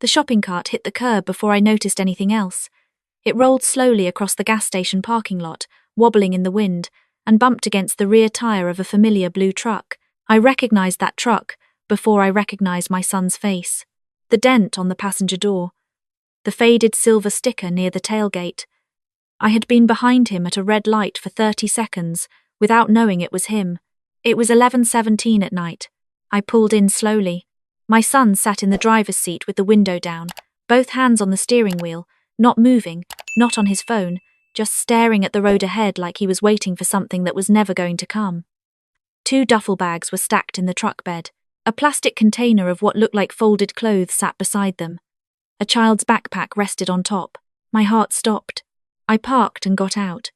The shopping cart hit the curb before I noticed anything else. It rolled slowly across the gas station parking lot, wobbling in the wind, and bumped against the rear tire of a familiar blue truck. I recognized that truck before I recognized my son's face. The dent on the passenger door, the faded silver sticker near the tailgate. I had been behind him at a red light for 30 seconds without knowing it was him. It was 11:17 at night. I pulled in slowly. My son sat in the driver's seat with the window down, both hands on the steering wheel, not moving, not on his phone, just staring at the road ahead like he was waiting for something that was never going to come. 2 duffel bags were stacked in the truck bed. A plastic container of what looked like folded clothes sat beside them. A child's backpack rested on top. My heart stopped. I parked and got out.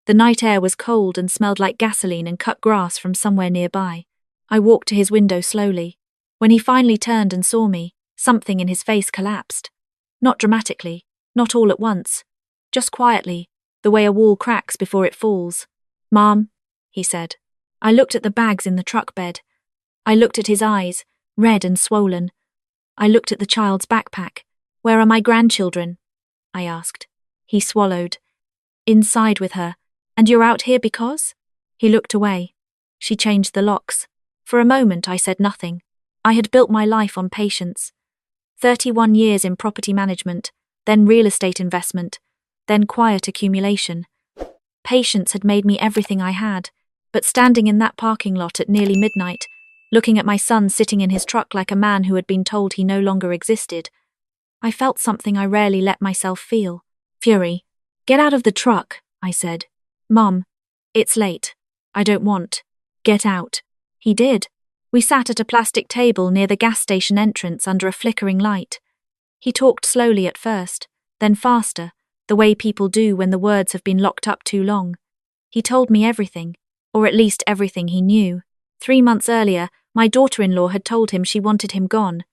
The night air was cold and smelled like gasoline and cut grass from somewhere nearby. I walked to his window slowly. When he finally turned and saw me, something in his face collapsed. Not dramatically, not all at once, just quietly, the way a wall cracks before it falls. "Mom," he said. I looked at the bags in the truck bed. I looked at his eyes, red and swollen. I looked at the child's backpack. "Where are my grandchildren?" I asked. He swallowed. "Inside with her. And you're out here because?" He looked away. "She changed the locks." For a moment I said nothing. I had built my life on patience. 31 years in property management, then real estate investment, then quiet accumulation. Patience had made me everything I had, but standing in that parking lot at nearly midnight, looking at my son sitting in his truck like a man who had been told he no longer existed, I felt something I rarely let myself feel. Fury. "Get out of the truck," I said. "Mom, it's late. I don't want." "Get out." He did. We sat at a plastic table near the gas station entrance under a flickering light. He talked slowly at first, then faster, the way people do when the words have been locked up too long. He told me everything, or at least everything he knew. 3 months earlier, my daughter-in-law had told him she wanted him gone.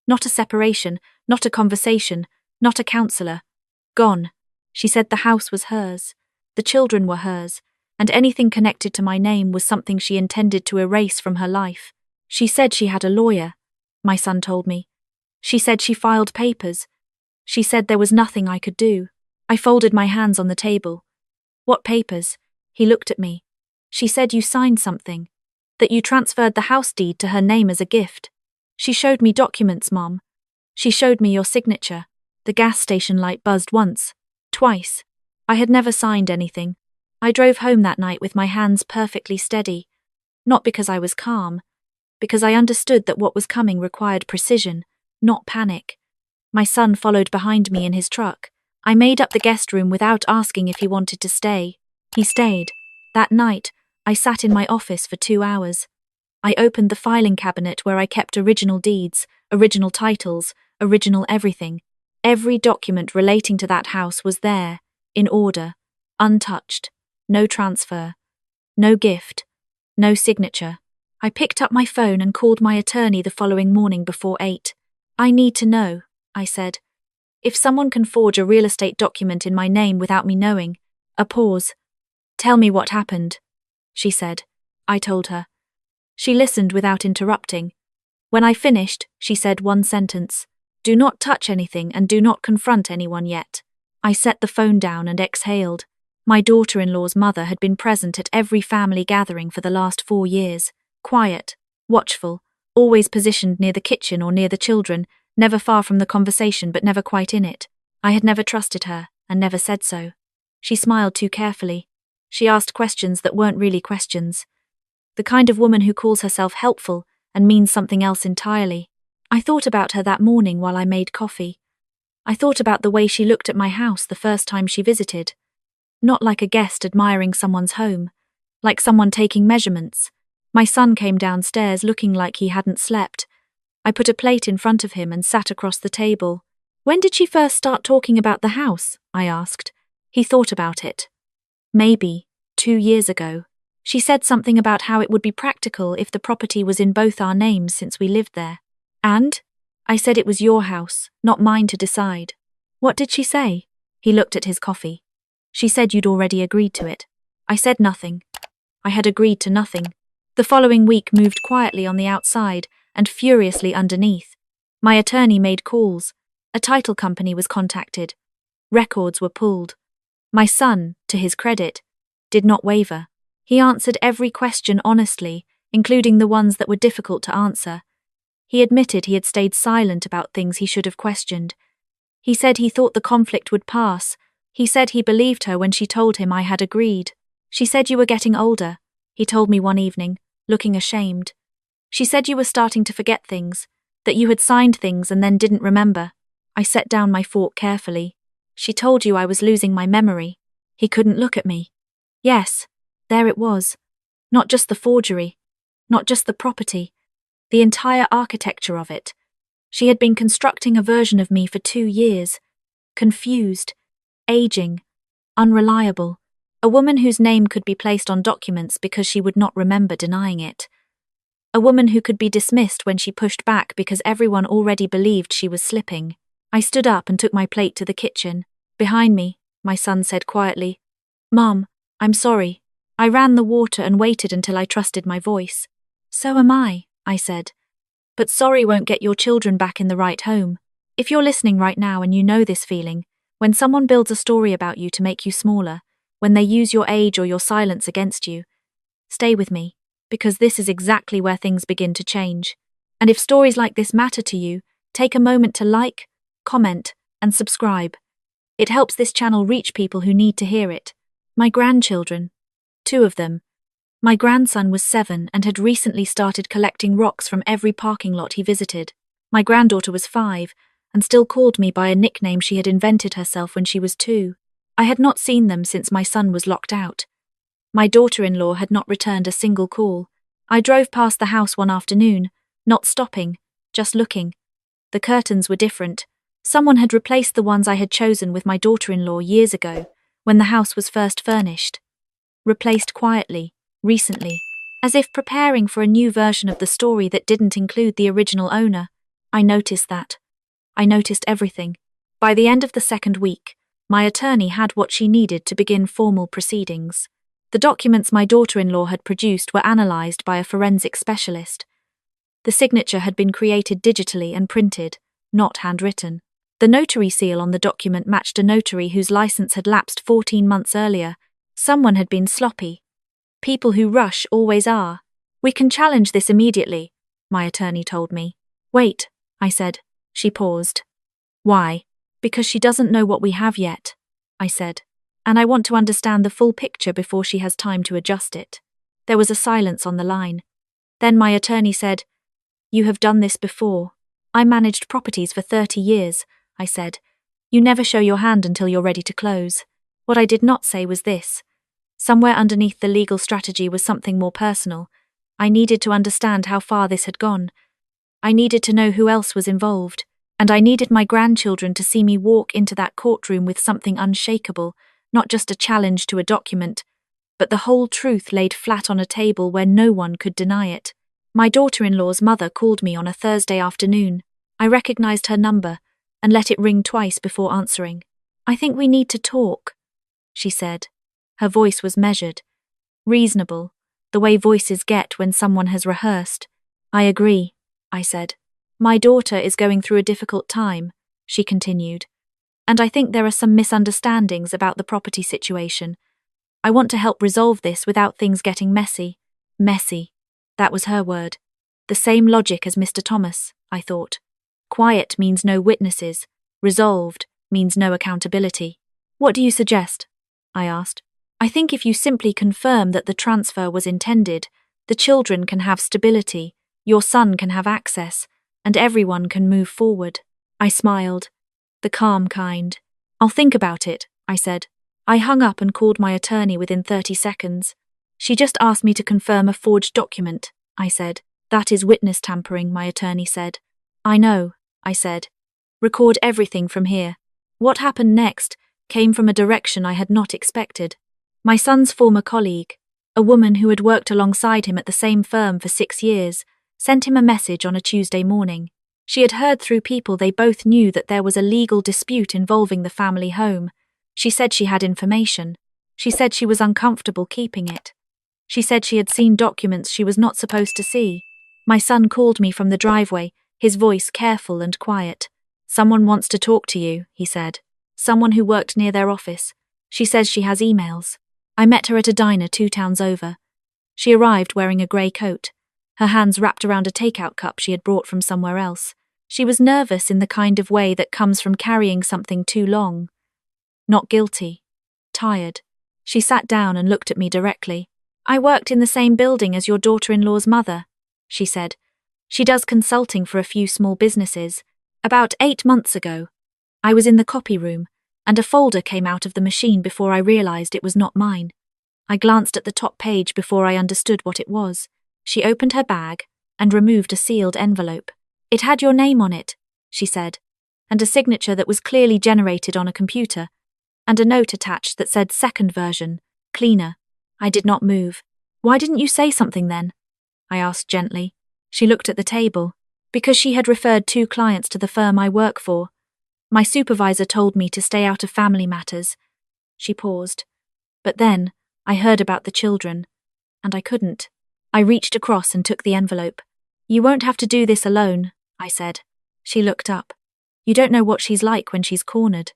Not a separation, not a conversation, not a counselor. Gone. She said the house was hers, the children were hers, and anything connected to my name was something she intended to erase from her life. She said she had a lawyer, my son told me. She said she filed papers. She said there was nothing I could do. I folded my hands on the table. "What papers?" He looked at me. "She said you signed something, that you transferred the house deed to her name as a gift. She showed me documents, Mom. She showed me your signature." The gas station light buzzed once, twice. I had never signed anything. I drove home that night with my hands perfectly steady, not because I was calm, because I understood that what was coming required precision, not panic. My son followed behind me in his truck. I made up the guest room without asking if he wanted to stay. He stayed. That night, I sat in my office for 2 hours. I opened the filing cabinet where I kept original deeds, original titles, original everything. Every document relating to that house was there, in order, untouched. No transfer, no gift, no signature. I picked up my phone and called my attorney the following morning before 8. "I need to know," I said. "If someone can forge a real estate document in my name without me knowing." A pause. "Tell me what happened," she said. I told her. She listened without interrupting. When I finished, she said one sentence. "Do not touch anything and do not confront anyone yet." I set the phone down and exhaled. My daughter-in-law's mother had been present at every family gathering for the last 4 years. Quiet, watchful, always positioned near the kitchen or near the children, never far from the conversation but never quite in it. I had never trusted her, and never said so. She smiled too carefully. She asked questions that weren't really questions. The kind of woman who calls herself helpful and means something else entirely. I thought about her that morning while I made coffee. I thought about the way she looked at my house the first time she visited. Not like a guest admiring someone's home, like someone taking measurements. My son came downstairs looking like he hadn't slept. I put a plate in front of him and sat across the table. "When did she first start talking about the house?" I asked. He thought about it. "Maybe 2 years ago. She said something about how it would be practical if the property was in both our names since we lived there. And?" I said it was your house, not mine to decide. "What did she say?" He looked at his coffee. "She said you'd already agreed to it." I said nothing. I had agreed to nothing. The following week moved quietly on the outside and furiously underneath. My attorney made calls. A title company was contacted. Records were pulled. My son, to his credit, did not waver. He answered every question honestly, including the ones that were difficult to answer. He admitted he had stayed silent about things he should have questioned. He said he thought the conflict would pass. He said he believed her when she told him I had agreed. She said you were getting older, he told me one evening, looking ashamed. She said you were starting to forget things, that you had signed things and then didn't remember. I set down my fork carefully. She told you I was losing my memory. He couldn't look at me. Yes, there it was. Not just the forgery, not just the property, the entire architecture of it. She had been constructing a version of me for 2 years. Confused, aging, unreliable. A woman whose name could be placed on documents because she would not remember denying it. A woman who could be dismissed when she pushed back because everyone already believed she was slipping. I stood up and took my plate to the kitchen. Behind me, my son said quietly, "Mom, I'm sorry. I ran the water and waited until I trusted my voice." "So am I said. "But sorry won't get your children back in the right home. If you're listening right now and you know this feeling, when someone builds a story about you to make you smaller, when they use your age or your silence against you, stay with me, because this is exactly where things begin to change. And if stories like this matter to you, take a moment to like, comment, and subscribe. It helps this channel reach people who need to hear it. My grandchildren, 2 of them. My grandson was 7 and had recently started collecting rocks from every parking lot he visited. My granddaughter was 5 and still called me by a nickname she had invented herself when she was 2. I had not seen them since my son was locked out. My daughter-in-law had not returned a single call. I drove past the house one afternoon, not stopping, just looking. The curtains were different. Someone had replaced the ones I had chosen with my daughter-in-law years ago, when the house was first furnished. Replaced quietly, recently, as if preparing for a new version of the story that didn't include the original owner. I noticed that. I noticed everything. By the end of the 2nd week, my attorney had what she needed to begin formal proceedings. The documents my daughter-in-law had produced were analyzed by a forensic specialist. The signature had been created digitally and printed, not handwritten. The notary seal on the document matched a notary whose license had lapsed 14 months earlier. Someone had been sloppy. People who rush always are. "We can challenge this immediately," my attorney told me. "Wait," I said. She paused. "Why?" "Because she doesn't know what we have yet," I said. "And I want to understand the full picture before she has time to adjust it." There was a silence on the line. Then my attorney said, "You have done this before. I managed properties for 30 years, I said. "You never show your hand until you're ready to close." What I did not say was this. Somewhere underneath the legal strategy was something more personal. I needed to understand how far this had gone. I needed to know who else was involved, and I needed my grandchildren to see me walk into that courtroom with something unshakable, not just a challenge to a document, but the whole truth laid flat on a table where no one could deny it. My daughter-in-law's mother called me on a Thursday afternoon. I recognized her number and let it ring twice before answering. "I think we need to talk," she said. Her voice was measured, reasonable, the way voices get when someone has rehearsed. "I agree," I said. "My daughter is going through a difficult time," she continued, "and I think there are some misunderstandings about the property situation. I want to help resolve this without things getting messy." Messy. That was her word. The same logic as Mr. Thomas, I thought. Quiet means no witnesses. Resolved means no accountability. "What do you suggest?" I asked. "I think if you simply confirm that the transfer was intended, the children can have stability, your son can have access, and everyone can move forward." I smiled. The calm kind. "I'll think about it," I said. I hung up and called my attorney within 30 seconds. "She just asked me to confirm a forged document," I said. "That is witness tampering," my attorney said. "I know," I said. "Record everything from here." What happened next came from a direction I had not expected. My son's former colleague, a woman who had worked alongside him at the same firm for 6 years, sent him a message on a Tuesday morning. She had heard through people they both knew that there was a legal dispute involving the family home. She said she had information. She said she was uncomfortable keeping it. She said she had seen documents she was not supposed to see. My son called me from the driveway, his voice careful and quiet. Someone wants to talk to you, he said. Someone who worked near their office. She says she has emails. I met her at a diner 2 towns over. She arrived wearing a grey coat, her hands wrapped around a takeout cup she had brought from somewhere else. She was nervous in the kind of way that comes from carrying something too long. Not guilty. Tired. She sat down and looked at me directly. I worked in the same building as your daughter-in-law's mother, she said. She does consulting for a few small businesses. About 8 months ago, I was in the copy room, and a folder came out of the machine before I realized it was not mine. I glanced at the top page before I understood what it was. She opened her bag and removed a sealed envelope. It had your name on it, she said, and a signature that was clearly generated on a computer, and a note attached that said second version, cleaner. I did not move. Why didn't you say something then? I asked gently. She looked at the table. Because she had referred 2 clients to the firm I work for. My supervisor told me to stay out of family matters. She paused. But then, I heard about the children, and I couldn't. I reached across and took the envelope. You won't have to do this alone, I said. She looked up. You don't know what she's like when she's cornered.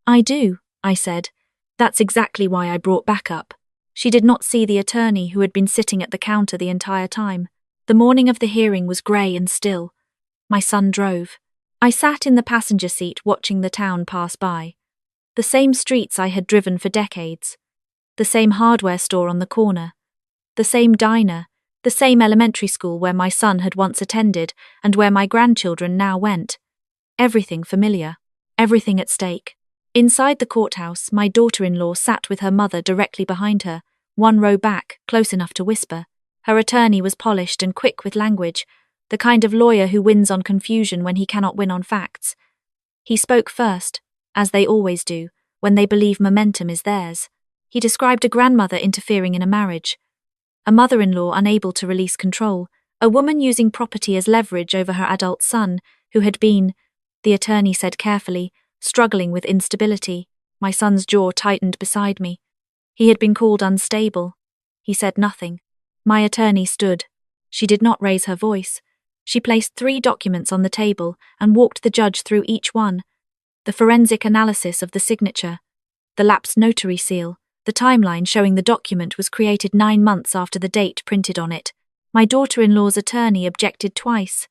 I do, I said. That's exactly why I brought backup. She did not see the attorney who had been sitting at the counter the entire time. The morning of the hearing was grey and still. My son drove. I sat in the passenger seat watching the town pass by. The same streets I had driven for decades. The same hardware store on the corner. The same diner. The same elementary school where my son had once attended and where my grandchildren now went. Everything familiar. Everything at stake. Inside the courthouse, my daughter-in-law sat with her mother directly behind her, 1 row back, close enough to whisper. Her attorney was polished and quick with language, the kind of lawyer who wins on confusion when he cannot win on facts. He spoke first, as they always do, when they believe momentum is theirs. He described a grandmother interfering in a marriage, a mother-in-law unable to release control, a woman using property as leverage over her adult son, who had been, the attorney said carefully, struggling with instability. My son's jaw tightened beside me. He had been called unstable. He said nothing. My attorney stood. She did not raise her voice. She placed 3 documents on the table and walked the judge through each one. The forensic analysis of the signature, the lapsed notary seal, the timeline showing the document was created 9 months after the date printed on it. My daughter-in-law's attorney objected twice.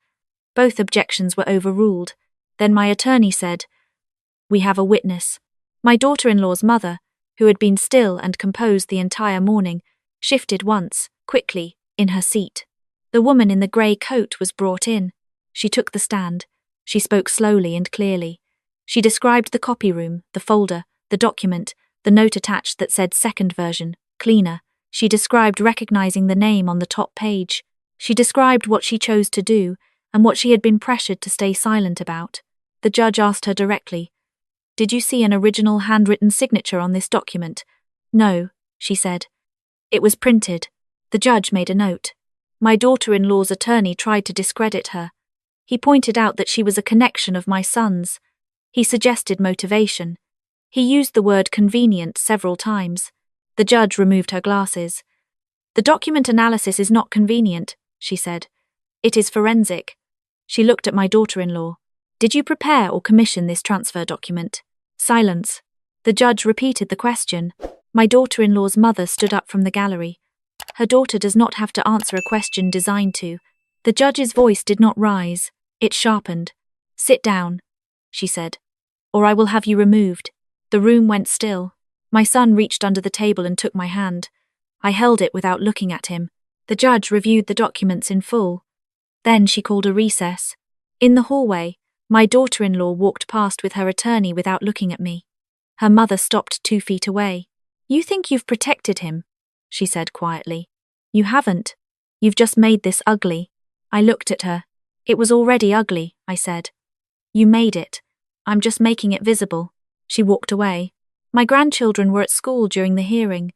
Both objections were overruled. Then my attorney said, "We have a witness." My daughter-in-law's mother, who had been still and composed the entire morning, shifted once, quickly, in her seat. The woman in the grey coat was brought in. She took the stand. She spoke slowly and clearly. She described the copy room, the folder, the document, the note attached that said second version, cleaner. She described recognizing the name on the top page. She described what she chose to do and what she had been pressured to stay silent about. The judge asked her directly, "Did you see an original handwritten signature on this document?" "No," she said. "It was printed." The judge made a note. My daughter-in-law's attorney tried to discredit her. He pointed out that she was a connection of my son's. He suggested motivation. He used the word convenient several times. The judge removed her glasses. "The document analysis is not convenient," she said. "It is forensic." She looked at my daughter-in-law. "Did you prepare or commission this transfer document?" Silence. The judge repeated the question. My daughter-in-law's mother stood up from the gallery. Her daughter does not have to answer a question designed to. The judge's voice did not rise. It sharpened. "Sit down," she said, "or I will have you removed." The room went still. My son reached under the table and took my hand. I held it without looking at him. The judge reviewed the documents in full. Then she called a recess. In the hallway, my daughter-in-law walked past with her attorney without looking at me. Her mother stopped 2 feet away. "You think you've protected him," she said quietly. "You haven't. You've just made this ugly." I looked at her. "It was already ugly," I said. "You made it. I'm just making it visible." She walked away. My grandchildren were at school during the hearing.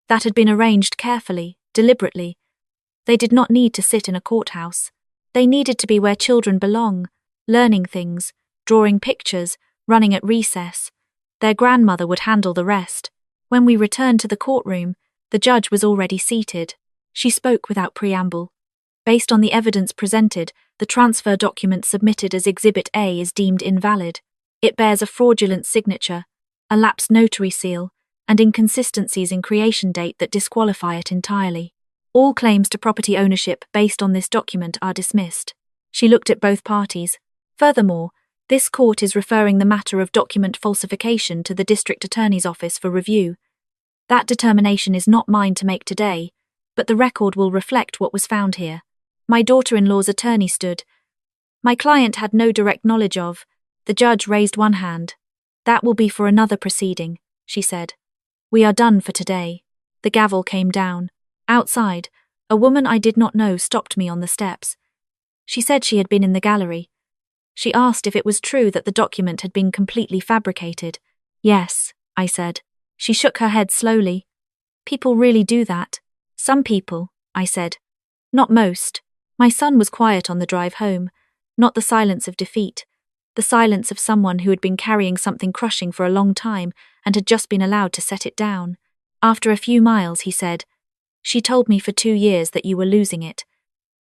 That had been arranged carefully, deliberately. They did not need to sit in a courthouse. They needed to be where children belong, learning things, drawing pictures, running at recess. Their grandmother would handle the rest. When we returned to the courtroom, the judge was already seated. She spoke without preamble. Based on the evidence presented, the transfer document submitted as Exhibit A is deemed invalid. It bears a fraudulent signature, a lapsed notary seal, and inconsistencies in creation date that disqualify it entirely. All claims to property ownership based on this document are dismissed. She looked at both parties. Furthermore, this court is referring the matter of document falsification to the District Attorney's Office for review. That determination is not mine to make today, but the record will reflect what was found here. My daughter-in-law's attorney stood. My client had no direct knowledge of. The judge raised one hand. That will be for another proceeding, she said. We are done for today. The gavel came down. Outside, a woman I did not know stopped me on the steps. She said she had been in the gallery. She asked if it was true that the document had been completely fabricated. Yes, I said. She shook her head slowly. People really do that. Some people, I said. Not most. My son was quiet on the drive home, not the silence of defeat, the silence of someone who had been carrying something crushing for a long time and had just been allowed to set it down. After a few miles, he said, "She told me for 2 years that you were losing it,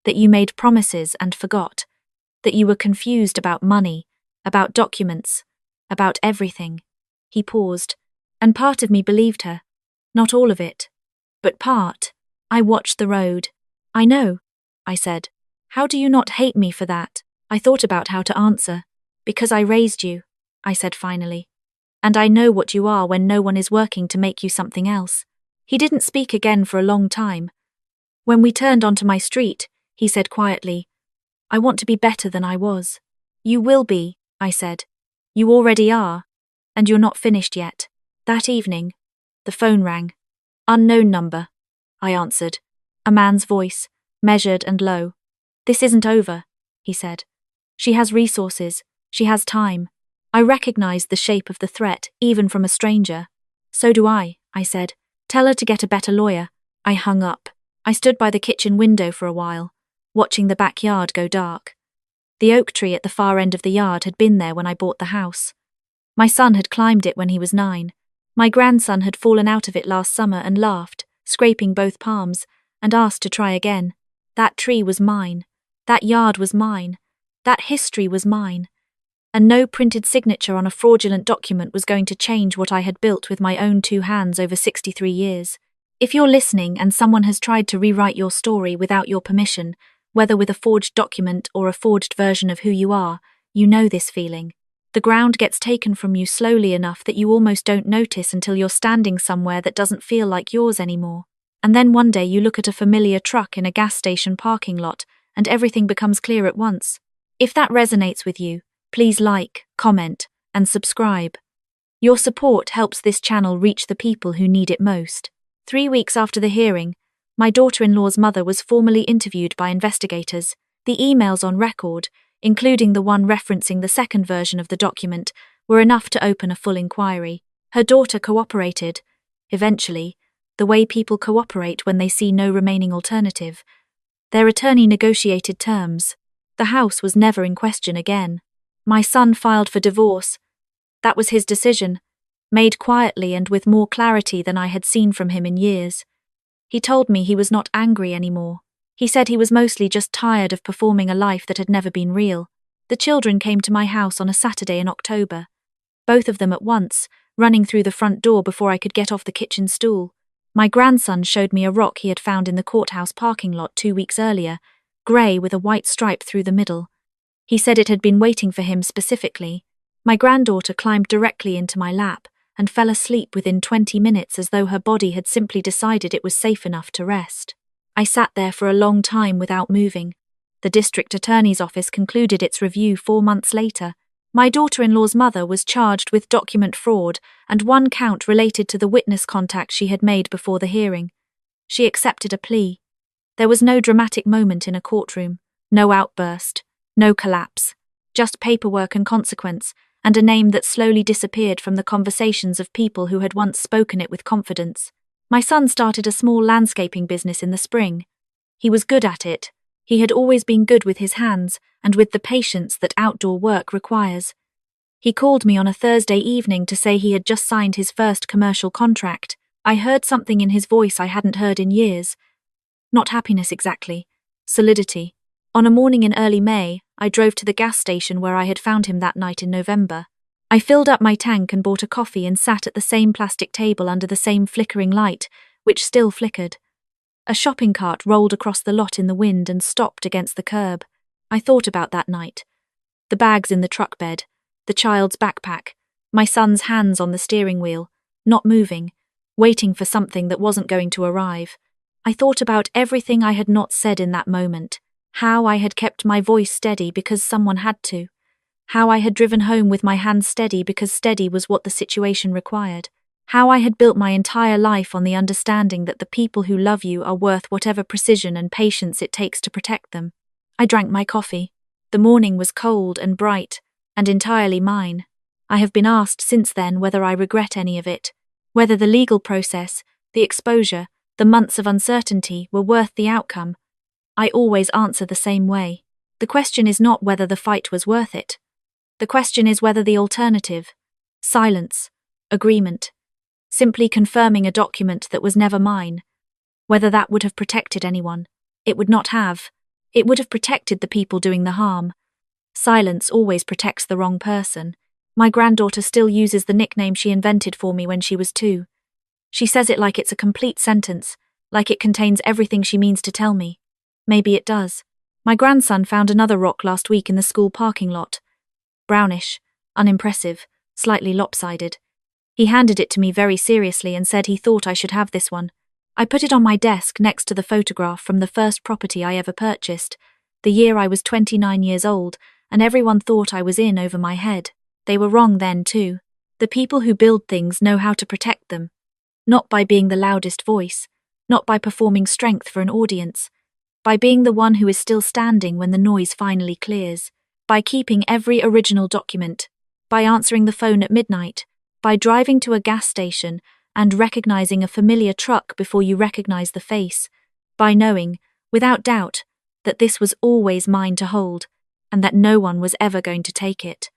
that you made promises and forgot, that you were confused about money, about documents, about everything." He paused, and part of me believed her. Not all of it, but part. I watched the road. "I know," I said. "How do you not hate me for that?" I thought about how to answer. "Because I raised you," I said finally. "And I know what you are when no one is working to make you something else." He didn't speak again for a long time. When we turned onto my street, he said quietly, "I want to be better than I was." "You will be," I said. "You already are. And you're not finished yet." That evening, the phone rang. "Unknown number," I answered. A man's voice, measured and low. "This isn't over," he said. "She has resources. She has time." I recognized the shape of the threat, even from a stranger. "So do I said. "Tell her to get a better lawyer." I hung up. I stood by the kitchen window for a while, watching the backyard go dark. The oak tree at the far end of the yard had been there when I bought the house. My son had climbed it when he was 9. My grandson had fallen out of it last summer and laughed, scraping both palms, and asked to try again. That tree was mine. That yard was mine. That history was mine. And no printed signature on a fraudulent document was going to change what I had built with my own 2 hands over 63 years. If you're listening and someone has tried to rewrite your story without your permission, whether with a forged document or a forged version of who you are, you know this feeling. The ground gets taken from you slowly enough that you almost don't notice until you're standing somewhere that doesn't feel like yours anymore. And then one day you look at a familiar truck in a gas station parking lot, and everything becomes clear at once. If that resonates with you, please like, comment, and subscribe. Your support helps this channel reach the people who need it most. 3 weeks after the hearing, my daughter-in-law's mother was formally interviewed by investigators. The emails on record, including the one referencing the second version of the document, were enough to open a full inquiry. Her daughter cooperated. Eventually, the way people cooperate when they see no remaining alternative. Their attorney negotiated terms. The house was never in question again. My son filed for divorce. That was his decision, made quietly and with more clarity than I had seen from him in years. He told me he was not angry anymore. He said he was mostly just tired of performing a life that had never been real. The children came to my house on a Saturday in October. Both of them at once, running through the front door before I could get off the kitchen stool. My grandson showed me a rock he had found in the courthouse parking lot 2 weeks earlier, grey with a white stripe through the middle. He said it had been waiting for him specifically. My granddaughter climbed directly into my lap and fell asleep within 20 minutes as though her body had simply decided it was safe enough to rest. I sat there for a long time without moving. The district attorney's office concluded its review 4 months later. My daughter-in-law's mother was charged with document fraud and 1 count related to the witness contact she had made before the hearing. She accepted a plea. There was no dramatic moment in a courtroom, no outburst, no collapse, just paperwork and consequence, and a name that slowly disappeared from the conversations of people who had once spoken it with confidence. My son started a small landscaping business in the spring. He was good at it. He had always been good with his hands and with the patience that outdoor work requires. He called me on a Thursday evening to say he had just signed his first commercial contract. I heard something in his voice I hadn't heard in years. Not happiness exactly, Solidity. On a morning in early May, I drove to the gas station where I had found him that night in November. I filled up my tank and bought a coffee and sat at the same plastic table under the same flickering light, which still flickered. A shopping cart rolled across the lot in the wind and stopped against the curb. I thought about that night. The bags in the truck bed, the child's backpack, my son's hands on the steering wheel, not moving, waiting for something that wasn't going to arrive. I thought about everything I had not said in that moment, how I had kept my voice steady because someone had to, how I had driven home with my hands steady because steady was what the situation required, how I had built my entire life on the understanding that the people who love you are worth whatever precision and patience it takes to protect them. I drank my coffee. The morning was cold and bright, and entirely mine. I have been asked since then whether I regret any of it, whether the legal process, the exposure, the months of uncertainty were worth the outcome. I always answer the same way. The question is not whether the fight was worth it. The question is whether the alternative, silence, agreement, simply confirming a document that was never mine, whether that would have protected anyone. It would not have. It would have protected the people doing the harm. Silence always protects the wrong person. My granddaughter still uses the nickname she invented for me when she was 2. She says it like it's a complete sentence, like it contains everything she means to tell me. Maybe it does. My grandson found another rock last week in the school parking lot. Brownish, unimpressive, slightly lopsided. He handed it to me very seriously and said he thought I should have this one. I put it on my desk next to the photograph from the first property I ever purchased, the year I was 29 years old, and everyone thought I was in over my head. They were wrong then too. The people who build things know how to protect them. Not by being the loudest voice, not by performing strength for an audience, by being the one who is still standing when the noise finally clears, by keeping every original document, by answering the phone at midnight, by driving to a gas station and recognizing a familiar truck before you recognize the face, by knowing, without doubt, that this was always mine to hold, and that no one was ever going to take it.